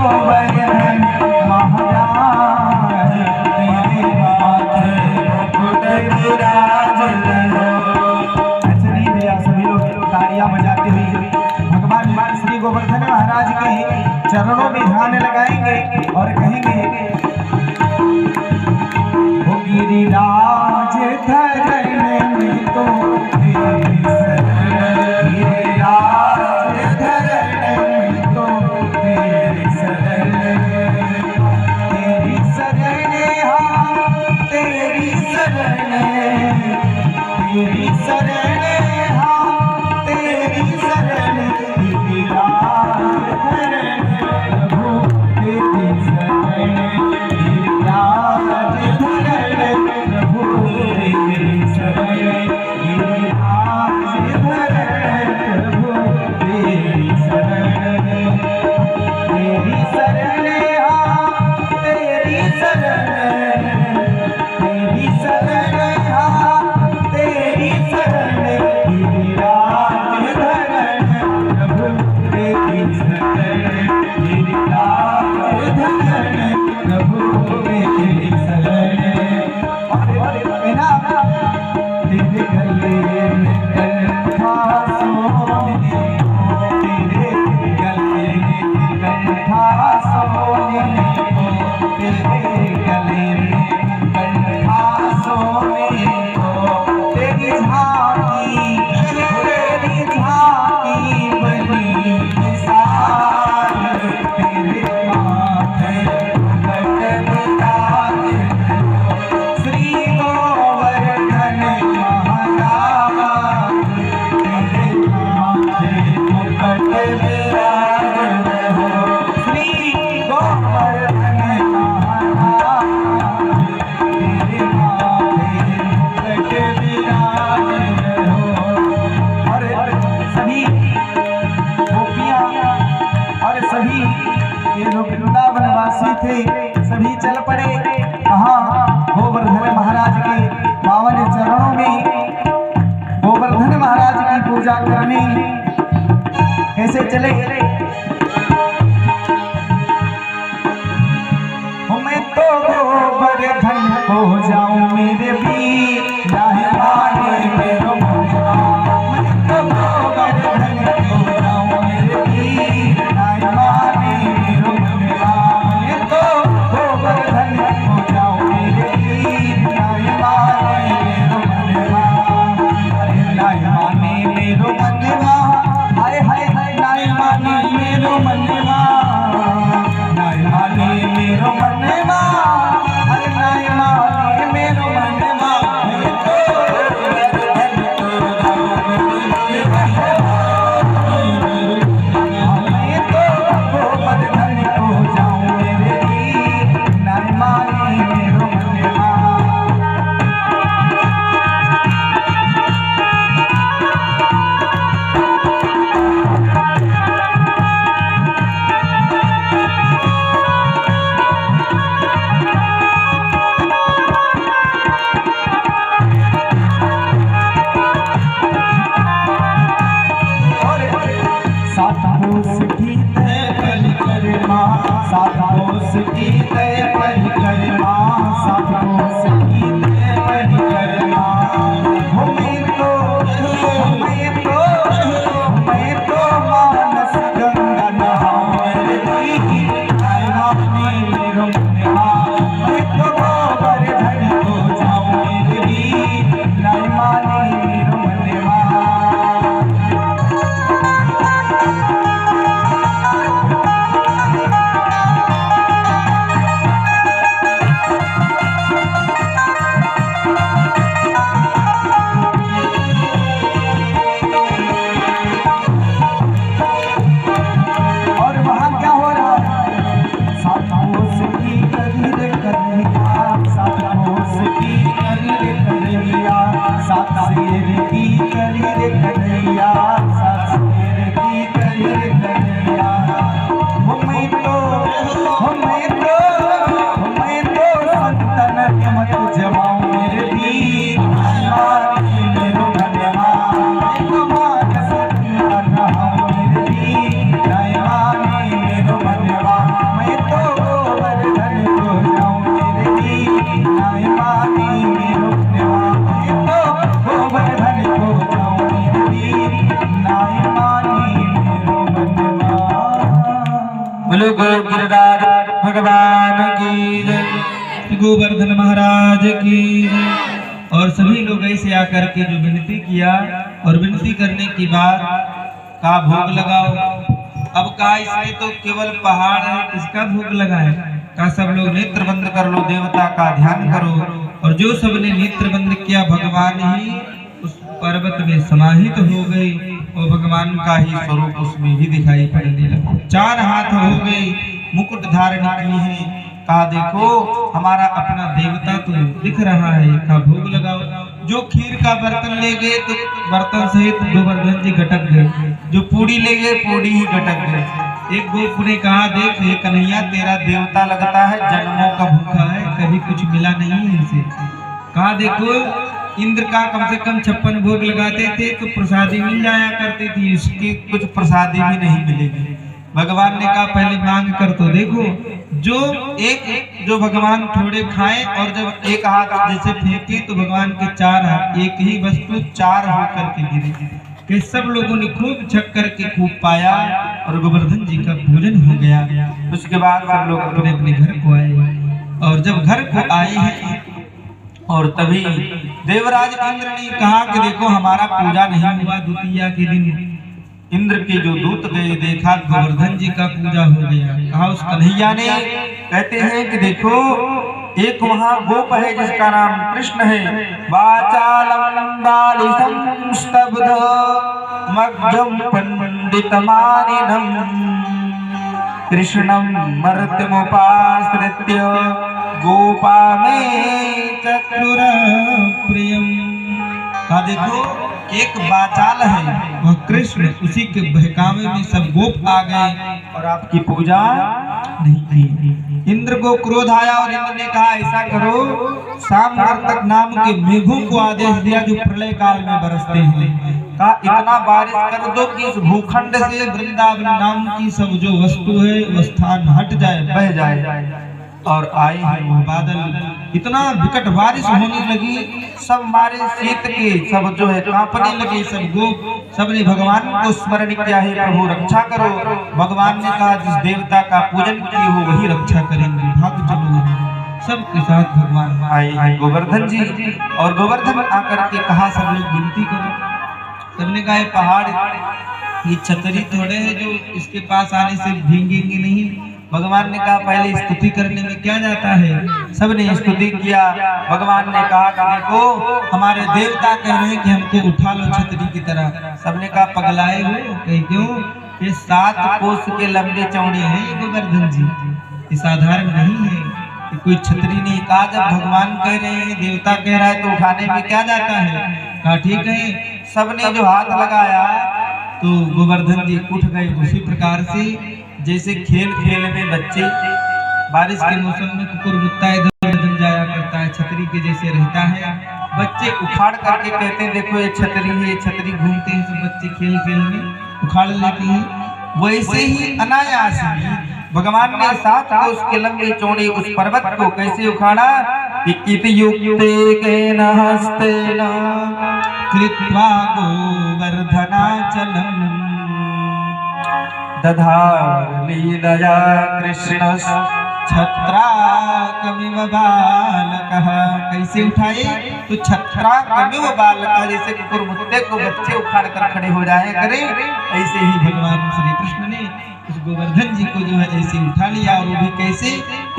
गोवर्धन महाराज तेरे माथे मुकुट विराज लो। ऐसे नहीं भैया, सभी लोग तालियां बजाते हुए भगवान श्री गोवर्धन महाराज के चरणों में ध्यान लगाएंगे और कहेंगे, ओ गिरिराज धरण में तो तेरी शरण, गिरिराज धरण में तो तेरी शरण, तेरी शरण हाँ तेरी शरण, तेरी शरण हाँ तेरी शरण, गिरिराज धरण प्रभु तेरी शरण, गिरिराज धरण प्रभु तेरी शरण, गिरिराज धरण प्रभु तेरी शरण, तेरी शरण हाँ तेरी शरण, तेरी शरण हाँ तेरी शरण, गिरिराज धरण प्रभु तेरी शरण, गिरिराज धरण प्रभु तेरी शरण। तेरे गले में कंठा सोने, तेरे गले में कंठा सोने, तेरे गले में कंठा सोने को, तेरी झांकी बनी निसार, तेरे माथे मुकुट विराज लो। श्री गोवर्धन महाराज तेरे माथे मुकुट विराज लो। श्री गोवर्धन महाराज तेरे माथे मुकुट विराज लो। और सभी गोपियां और सभी ये लोग वृंदावनवासी थे, सभी चल पड़े कहाँ, गोवर्धन महाराज के पावन चरणों में गोवर्धन महाराज की पूजा करने। कैसे चले, मैं तो गोवर्धन हो जाऊं मेरे वीर, चाहे माने मेरो मनवा, मैं तो गोवर्धन हो जाऊं मेरे वीर, चाहे माने मेरो मनवा, मैं तो गोवर्धन हो जाऊं मेरे वीर, चाहे माने मेरो मनवा, अरे नाय माने मेरो मनवा, हाय हाय हाय नाय माने मेरो मनवा, नाय माने मेरो मनवा, अरे नाय माने मेरो मनवा, मैं तो गोवर्धन हो जाऊं मेरे वीर, मैं तो गोवर्धन हो जाऊं मेरे वीर, नाय माने मेरो मनवा। सात की तय परिक्रमा, सात की तय परिक्रमा, सात की तय परिक्रमा, मैं तो मानस गंगा नहाऊं, नाय माने मेरो मनवा, मैं तो गोवर्धन हो जाऊं मेरे वीर, नाय माने मेरो मनवा। बोलो गो गिरराज भगवान की जय, गोवर्धन महाराज की जय। और सभी लोग ऐसे आकर के जो विनती किया और विनती करने के बाद का भोग लगाओ। अब का इसमें तो केवल पहाड़ है, किसका भोग लगाए? का सब लोग नेत्र बंद कर लो, देवता का ध्यान करो। और जो सबने नेत्र बंद किया भगवान ही उस पर्वत में समाहित हो गए और भगवान का ही स्वरूप उसमें ही दिखाई पड़ने लगा। 4 हाथ हो गए, मुकुट धारण किए हैं। कहा देखो हमारा अपना देवता तो दिख रहा है, का भोग लगाओ। जो खीर का बर्तन ले गए तो बर्तन सहित गोवर्धन जी गटक गए, जो पूड़ी ले गए पूड़ी ही गटक गए। एक गोप ने कहा देख ये कन्हैया तेरा देवता लगता है, जन्मों का भूखा है, कभी कुछ मिला नहीं है इसे। कहा देखो इंद्र का कम से कम 56 भोग लगाते थे तो प्रसादी मिल जाया करती थी, इसकी कुछ प्रसादी भी नहीं मिलेगी। भगवान ने कहा पहले मांग कर तो देखो। जो भगवान थोड़े खाएं और जब एक हाथ जैसे फेंके तो भगवान के 4 हाथ, एक ही वस्तु 4 होकर के गिरे कि सब लोगों ने खूब छक करके खूब पाया और गोवर्धन जी का भोजन हो गया। उसके बाद सब लोग अपने अपने घर को आए और जब घर को आए हैं और तभी देवराज इंद्र ने कहा कि देखो हमारा पूजा नहीं हुआ। द्वितीया के दिन इंद्र के जो दूत गए देखा गोवर्धन जी का पूजा हो गया। कहा उस कन्हैया ने, कहते हैं कि देखो एक वहां गोप है जिसका नाम कृष्ण है। वाचालम स्तब्ध मग्धम पंडितमानिनम कृष्णम मर्त्यमुपाश्रित्य गोपा में चक्रुर प्रियम। कहा देखो एक बाचाल है वह कृष्ण, उसी के बहकावे में सब गोप आ गए और आपकी पूजा नहीं की। इंद्र को क्रोध आया और इंद्र ने कहा ऐसा करो सामवर्तक नाम के मेघों को आदेश दिया जो प्रलय काल में बरसते हैं। कहा इतना बारिश कर दो कि इस भूखंड से वृंदावन नाम की सब जो वस्तु है वह स्थान हट जाए, बह जाए। और आए हैं वह बादल, इतना विकट बारिश होने लगी, सब मारे शीत के सब जो है कांपने लगे। सब गोप सबने भगवान को स्मरण किया है प्रभु रक्षा करो। भगवान ने कहा जिस देवता का पूजन किए हो वही रक्षा करेंगे, भाग चलो। सबके साथ भगवान आए हैं गोवर्धन जी और गोवर्धन आकर के कहा सब लोग विनती करो। सबने कहा पहाड़ ये छतरी थोड़े है जो इसके पास आने से भीगेंगे नहीं। भगवान ने कहा पहले स्तुति करने में क्या जाता है। सबने स्तुति किया। भगवान ने कहा कि देखो हमारे देवता कह रहे हैं कि हमको उठा लो छतरी की तरह। सबने कहा पगलाए हो, कहीं क्यों? ये 7 कोस के लंबे चौड़े हैं ये गोवर्धन जी, ये साधारण नहीं है, ये कोई छतरी नहीं। कहा जब भगवान कह रहे हैं देवता कह रहा है तो उठाने में क्या जाता है। कहा ठीक है। सबने जो हाथ लगाया तो गोवर्धन जी उठ गए। उसी प्रकार से जैसे खेल खेल में बच्चे बारिश के मौसम में कुकुरमुत्ता इधर जाया करता है, छतरी के जैसे रहता है, बच्चे उखाड़ करके कहते हैं देखो ये छतरी है, ये छतरी घूमते हैं। सब बच्चे खेल खेल में उखाड़ लेते हैं। वैसे ही अनायास भगवान ने 7 कोस के लंबे चौड़े उस पर्वत को कैसे उखाड़ा कि इतयुक्तेन हस्तेन कृत्वा गोवर्धनाचलम् दधार लीलया कृष्ण छत्राकमिव बालकः। कैसे उठाए तो छत्राकमिव बालकः, जैसे कुकुरमुत्ते को बच्चे उखाड़ कर खड़े हो जाए करे, ऐसे ही भगवान श्री कृष्ण ने उस गोवर्धन जी को जो है ऐसे उठा लिया। और वो भी कैसे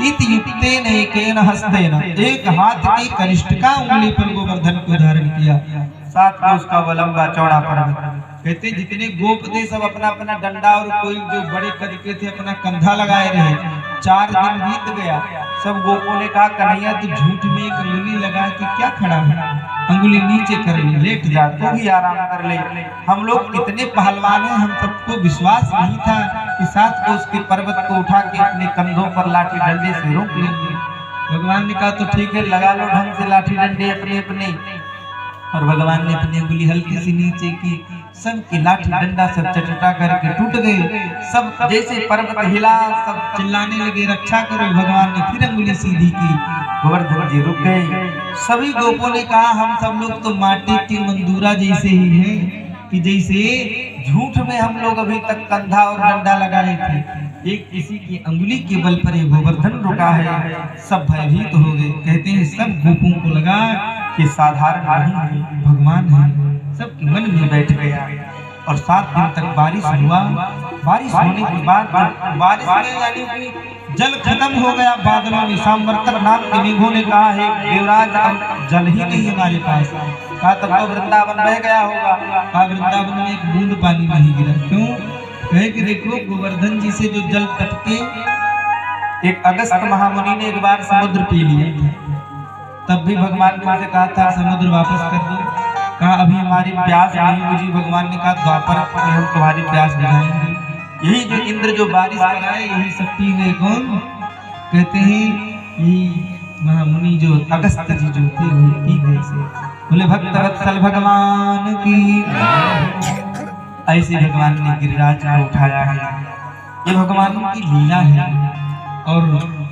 इतयुक्तेन एकेन हस्तेन, एक हाथ की कनिष्ठिका उंगली पर गोवर्धन को धारण किया। 7 कोस का वो लंबा चौड़ा पर्वत। कहते जितने गोप थे सब अपना अपना डंडा और कोई जो बड़े कद के थे अपना कंधा लगाए रहे। 4 दिन बीत गया। सब गोपों ने कहा कन्हैया तू झूठ में एक अंगुली लगा के क्या खड़ा है, अंगुली नीचे कर ले, लेट जा, तू भी आराम कर ले। हम लोग कितने पहलवान हैं, हम सबको विश्वास नहीं था कि 7 कोस के पर्वत को उठा के अपने कंधों पर लाठी डंडे से रोक लेंगे। भगवान ने कहा तो ठीक है लगा लो ढंग से लाठी डंडे अपने अपने। और भगवान ने अपनी उंगली हल्की सी नीचे की, सबकी लाठी डंडा सब चटटा करके टूट गए। सब जैसे पर्वत हिला सब चिल्लाने लगे रक्षा करो। भगवान ने फिर उंगली सीधी की, गोवर्धन जी रुक गए। सभी गोपों ने कहा हम सब लोग तो माटी के मंदूरा जैसे ही हैं कि जैसे झूठ में हम लोग अभी तक कंधा और डंडा लगाए थे। एक किसी की अंगुली के बल पर ये गोवर्धन रुका है। सब भयभीत हो गए। कहते हैं सब गोपों को लगा कि साधारण नहीं है, भगवान है। सबके मन में बैठ गया और 7 दिन तक बारिश हुआ। बारिश होने के बाद जब बारिश में यानी कि जल खत्म हो गया बादलों में, सांवर्तक नाम के मेघों ने कहा है देवराज अब जल ही नहीं हमारे पास। कहा तब तो वृंदावन बह गया होगा। कहा वृंदावन में एक बूंद पानी नहीं गिरा। क्यों? कहे कि देखो गोवर्धन जी से जो जल टपके, एक अगस्त महामुनि ने एक बार समुद्र पी लिया था, तब भी भगवान ने उनसे कहा था समुद्र वापस कर दो। कहा अभी हमारी प्यास नहीं बुझी। भगवान ने कहा द्वापर में हम तुम्हारी प्यास बुझाएंगे। यही जो इंद्र जो बारिश कराए यही शक्ति है। कौन? कहते हैं यही महामुनि जो अगस्त जी जो थे वही पी गए से। बोले भक्त वत्सल भगवान की। ऐसे भगवान ने गिरिराज को उठाया है। ये भगवान की लीला है। और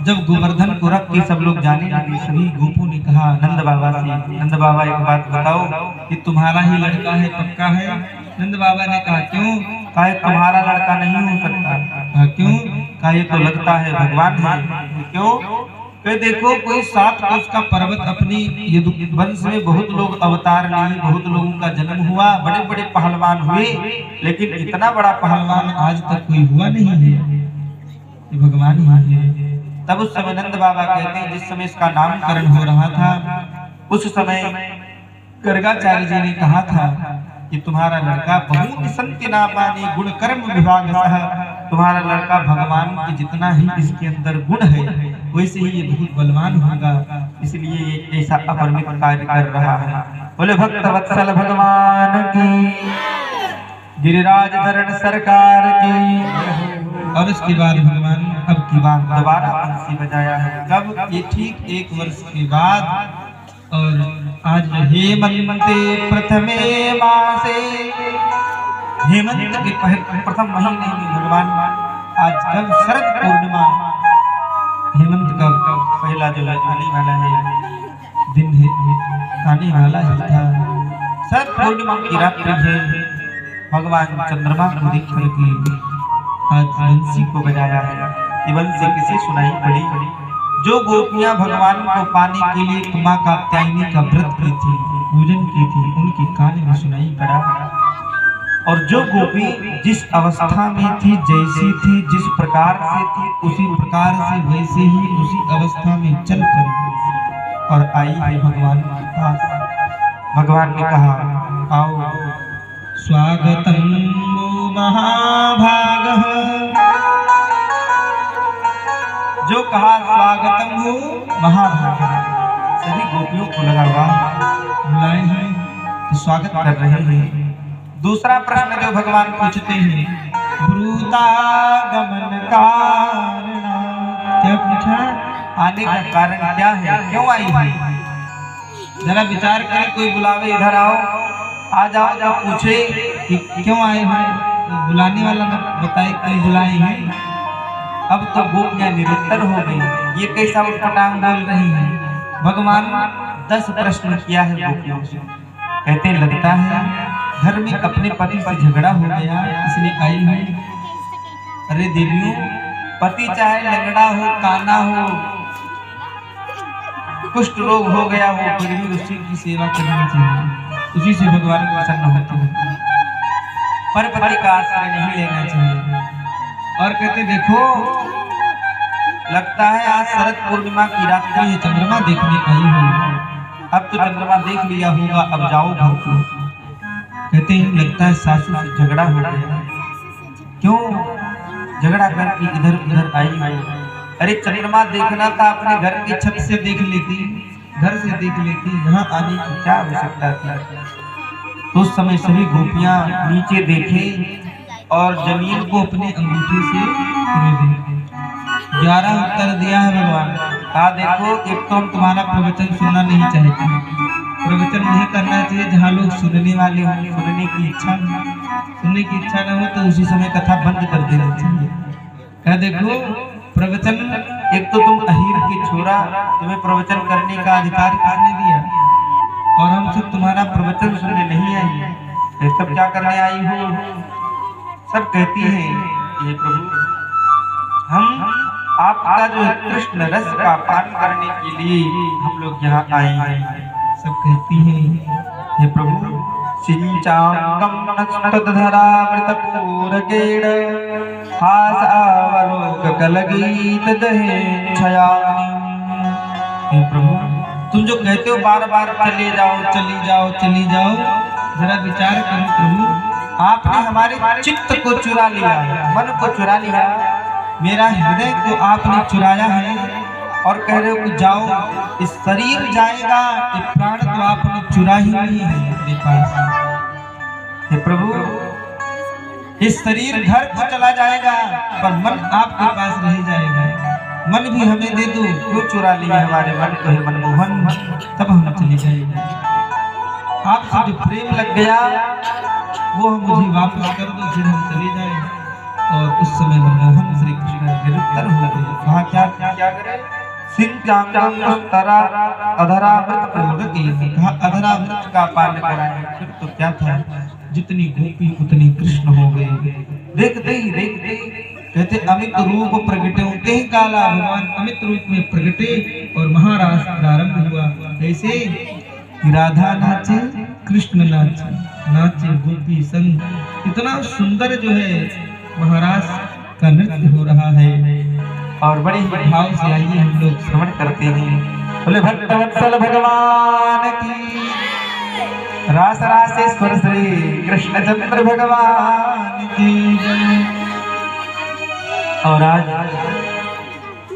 जब गोवर्धन को रख के सब लोग जाने लगे, सभी गोपों ने कहा नंद बाबा से, नंद बाबा एक बात बताओ कि तुम्हारा ही लड़का है, पक्का है? नंद बाबा ने कहा क्यों? कहा तुम्हारा लड़का नहीं हो सकता। कहा क्यों? कहा ये तो लगता है भगवान है। क्यों? कहे देखो कोई 7 कोस का पर्वत अपनी यदुवंश में बहुत लोग अवतार लिए, बहुत लोगों का जन्म हुआ, बड़े बड़े पहलवान हुए, लेकिन इतना बड़ा पहलवान आज तक कोई हुआ नहीं है। ये भगवान ही है। तब उस समय नंद बाबा कहते हैं जिस समय इसका नामकरण हो रहा था उस समय गर्गाचार्य जी ने कहा था कि तुम्हारा लड़का बहुत संति नापानी गुण कर्म विभाग सह, तुम्हारा लड़का भगवान के जितना ही इसके अंदर गुण है वैसे ही ये बहुत बलवान होगा, इसलिए ये ऐसा अपरिमित कार्य कर रहा है। बोले भक्त वत्सल भगवान की, गिरिराज धरण सरकार की। और उसके बाद भगवान अब की बार दोबारा बंसी बजाया है। कब? ये ठीक 1 वर्ष के बाद। और आज हेमंते प्रथमे मासे, हेमंत के प्रथम महीने में भगवान आज कब शरद पूर्णिमा, हेमंत का पहला जो आने वाला है दिन है, आने वाला ही था। शरद पूर्णिमा की रात्रि है। भगवान चंद्रमा को देख करके आज बंसी को बजाया है। ये बंसी किसी सुनाई पड़ी? जो गोपियां भगवान को पाने के लिए मां कात्यायनी का व्रत की थी, पूजन की थी, उनके कान में सुनाई पड़ा। और जो गोपी जिस अवस्था में थी, जैसी थी, जिस प्रकार से थी, उसी प्रकार से वैसे ही उसी अवस्था में चल पड़ी और आई है भगवान के पास। भगवान ने कहा आओ स्वागतम महाभागः। जो कहा स्वागतम हो महाभागः, सभी गोपियों को लगा बुलाए हैं तो स्वागत कर रहे हैं। दूसरा प्रश्न जो भगवान पूछते हैं, ब्रूतागमन कारण, क्या पूछा? आने का कारण क्या है, क्यों आई है? जरा विचार करें, कोई बुलावे इधर आओ, आ जाओ, जब पूछे कि क्यों आए हैं तो बुलाने वाला बताए क्यों बुलाए हैं। अब तो गोपियां निरुत्तर हो गई। ये कैसा उठपटांग बोल रही है? भगवान 10 प्रश्न किया है गोपियों से। कहते लगता है घर में अपने पति से झगड़ा हो गया इसलिए आई है। अरे देवियों, पति चाहे लंगड़ा हो, काना हो, कुष्ठ रोग हो गया हो, फिर भी उसी की सेवा करनी चाहिए, उसी से भगवान प्रसन्न होते हैं। पर पति का आश्रय नहीं लेना चाहिए। और कहते देखो लगता है आज शरद पूर्णिमा की रात्रि है, चंद्रमा देखने आई हो। अब तो चंद्रमा देख लिया होगा, अब जाओ घर को। कहते हैं लगता है सासू से झगड़ा हो गया। क्यों झगड़ा करके इधर उधर आई हो? अरे चंद्रमा देखना था अपने घर की छत से देख लेती, घर से देख लेती, यहाँ आने की क्या आवश्यकता थी? तो उस समय सभी गोपियां नीचे देखे और जमीन को अपने अंगूठे से 11 उत्तर दिया है भगवान। कहा देखो एक तो हम तुम्हारा प्रवचन सुनना नहीं चाहते, प्रवचन नहीं करना चाहिए जहाँ लोग सुनने वाले हों, सुनने की इच्छा न हो तो उसी समय कथा बंद कर देना चाहिए। कहा देखो प्रवचन, एक तो तुम अहीर के छोरा, तुम्हें प्रवचन करने का अधिकार किसने दिया? और हम सब तुम्हारा प्रवचन सुनने नहीं आई, तब क्या करने आई हो? सब कहती है ये प्रभु आपका जो कृष्ण रस का पान करने के लिए हम लोग यहाँ आए हैं। सब कहती हैं हे प्रभु सिंचांगम नस्तधरामृतपूरकेण हासावलोक कलगीत दहे छयाग्नि। हे प्रभु तुम जो कहते हो बार बार चले जाओ चली जाओ चली जाओ, जरा विचार करो प्रभु, आपने हमारे चित्त को चुरा लिया, मन को चुरा लिया, मेरा हृदय को आपने चुराया है और कह रहे हो कि जाओ। इस शरीर जाएगा, ये प्राण तो आपने चुरा ही नहीं है अपने पास। हे प्रभु इस शरीर घर को चला जाएगा पर मन आपके पास रह जाएगा। मन भी हमें दे दो, क्यों चुरा लिया हमारे मन को, है मनमोहन, तब हम चले जाएंगे। आपसे जो प्रेम लग गया वो मुझे वापस कर दो, फिर हम चले जाएंगे। और उस समय मनमोहन श्री कृष्ण निरुत्तर हो गए। कहा क्या क्या करे, कहा अधरामृत का पान कराए। फिर तो क्या था, जितनी गोपी उतनी कृष्ण हो गए। देखते ही देखते कहते अमित रूप प्रगटे होते ही काला भगवान अमित रूप में प्रगटे और महारास प्रारंभ हुआ। कैसे राधा नाचे कृष्ण नाचे, नाचे गोपी संग, इतना सुंदर जो है महाराज का नृत्य हो रहा है। और बड़े भाव से आइए हम लोग श्रवण करते हैं। बोले भक्तवत्सल भगवान की, रास रासेश्वर श्री कृष्णचंद्र भगवान की। और आज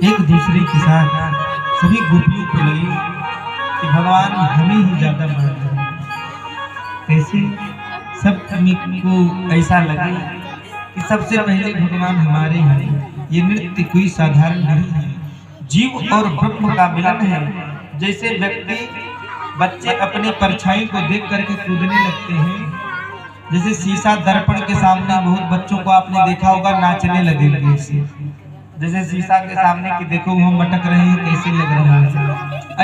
एक दूसरे के साथ सभी गोपियों को लगे कि भगवान हमें ही ज्यादा मान रहे हैं। कैसे सब को ऐसा लगे कि सबसे पहले भगवान हमारे हैं। ये नृत्य कोई साधारण नहीं है, जीव और ब्रह्म का मिलन है। जैसे व्यक्ति बच्चे अपनी परछाई को देख करके कूदने लगते हैं, जैसे शीशा दर्पण के सामने बहुत बच्चों को आपने देखा होगा नाचने लगेंगे। जैसे शीशा के सामने कि देखो वो मटक रहे हैं, कैसे लग रहा है।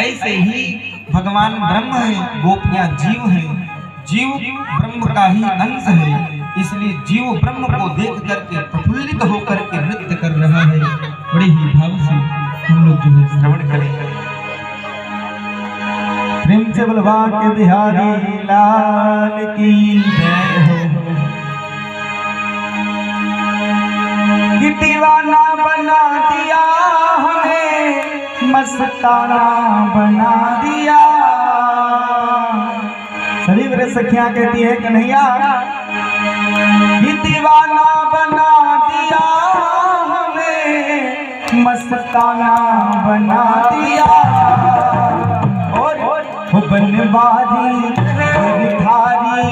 ऐसे ही भगवान ब्रह्म है, गोपियां जीव हैं। जीव ब्रह्म का ही अंश है, इसलिए जीव ब्रह्म को देख करके प्रफुल्लित होकर के नृत्य कर रहा है। बड़े ही भाव से हम लोग जो है श्रवण करेंगे। प्रेम से बलवा के बिहारी लाल की जय हो। दीवाना बना दिया हमें, मस्ताना बना दिया। सभी मेरे सखियां कहती है कन्हैया दीवाना बना दिया हमें, मस्ताना बना दिया। और बनवारी बनवारी